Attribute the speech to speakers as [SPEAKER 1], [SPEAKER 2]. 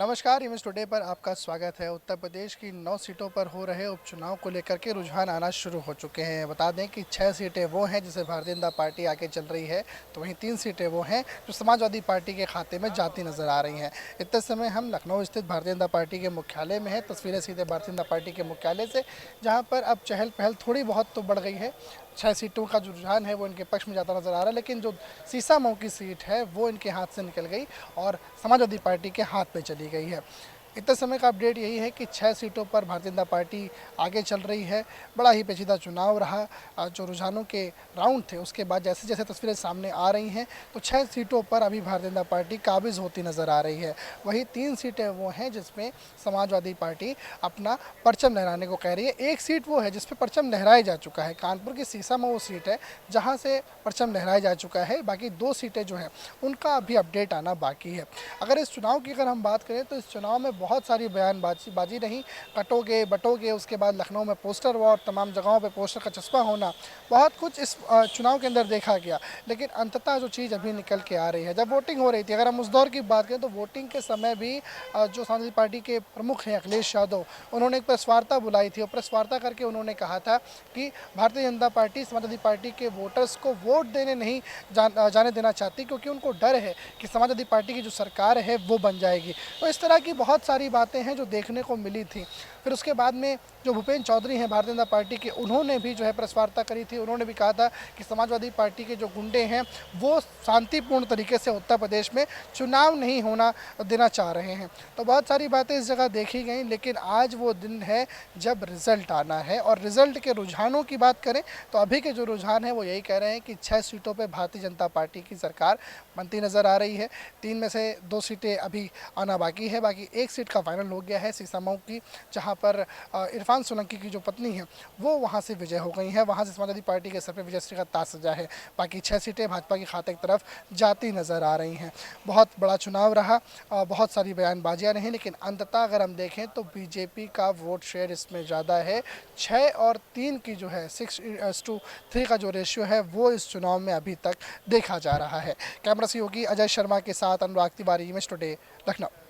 [SPEAKER 1] नमस्कार, image today पर आपका स्वागत है। उत्तर प्रदेश की 9 सीटों पर हो रहे उपचुनाव को लेकर के रुझान आना शुरू हो चुके हैं। बता दें कि 6 सीटें वो हैं जिसे भारतीय जनता पार्टी आगे चल रही है, तो वहीं 3 सीटें वो हैं जो समाजवादी पार्टी के खाते में जाती नजर आ रही हैं। इतने समय हम लखनऊ स्थित भारतीय जनता पार्टी के मुख्यालय में हैं। तस्वीरें सीधे भारतीय जनता पार्टी के मुख्यालय से, जहाँ पर अब चहल पहल थोड़ी बहुत तो बढ़ गई है। 6 सीटों का जो रुझान है वो इनके पक्ष में जाता नजर आ रहा है, लेकिन जो सीसामऊ की सीट है वो इनके हाथ से निकल गई और समाजवादी पार्टी के हाथ में चली गई है। इतने समय का अपडेट यही है कि 6 सीटों पर भारतीय जनता पार्टी आगे चल रही है। बड़ा ही पेचीदा चुनाव रहा। जो रुझानों के राउंड थे उसके बाद जैसे जैसे तस्वीरें सामने आ रही हैं, तो 6 सीटों पर अभी भारतीय जनता पार्टी काबिज होती नज़र आ रही है। वही 3 सीटें वो हैं जिसमें समाजवादी पार्टी अपना परचम लहराने को कह रही है। एक सीट वो है जिस पर परचम लहराया जा चुका है, कानपुर की सीसामऊ सीट है जहाँ से परचम लहराया जा चुका है। बाकी 2 सीटें जो हैं उनका अभी अपडेट आना बाकी है। अगर इस चुनाव की हम बात करें तो इस चुनाव में बहुत सारी बयानबाजी रही। कटोगे बटोगे, उसके बाद लखनऊ में पोस्टर वॉर, तमाम जगहों पे पोस्टर का चस्पा होना, बहुत कुछ इस चुनाव के अंदर देखा गया। लेकिन अंततः जो चीज़ अभी निकल के आ रही है, जब वोटिंग हो रही थी, अगर हम उस दौर की बात करें तो वोटिंग के समय भी जो समाजवादी पार्टी के प्रमुख हैं अखिलेश यादव, उन्होंने एक प्रेस वार्ता बुलाई थी और प्रेस वार्ता करके उन्होंने कहा था कि भारतीय जनता पार्टी समाजवादी पार्टी के वोटर्स को वोट देने नहीं जाने देना चाहती, क्योंकि उनको डर है कि समाजवादी पार्टी की जो सरकार है वो बन जाएगी। तो इस तरह की बहुत सारी बातें हैं जो देखने को मिली थी। फिर उसके बाद में जो भूपेंद्र चौधरी हैं भारतीय जनता पार्टी के, उन्होंने भी जो है प्रेस वार्ता करी थी। उन्होंने भी कहा था कि समाजवादी पार्टी के जो गुंडे हैं वो शांतिपूर्ण तरीके से उत्तर प्रदेश में चुनाव नहीं होना देना चाह रहे हैं। तो बहुत सारी बातें इस जगह देखी गई, लेकिन आज वो दिन है जब रिजल्ट आना है। और रिजल्ट के रुझानों की बात करें तो अभी के जो रुझान है वो यही कह रहे हैं कि 6 सीटों पर भारतीय जनता पार्टी की सरकार बनती नज़र आ रही है। 3 में से 2 सीटें अभी आना बाकी है। बाकी एक सीट का फाइनल हो गया है सीसामऊ की, जहां पर इरफान सोलंकी की जो पत्नी है वो वहां से विजय हो गई है। वहां से समाजवादी पार्टी के सर पे विजयश्री का ताज सजा है। बाकी 6 सीटें भाजपा के खाते की तरफ जाती नज़र आ रही हैं। बहुत बड़ा चुनाव रहा, बहुत सारी बयानबाजियाँ रहीं, लेकिन अंततः अगर हम देखें तो बीजेपी का वोट शेयर इसमें ज़्यादा है। 6 और 3 की जो है 6:3 का जो रेशियो है वो इस चुनाव में अभी तक देखा जा रहा है। कैमरा सहयोगी अजय शर्मा के साथ अनुराग तिवारी, इमेज टुडे, लखनऊ।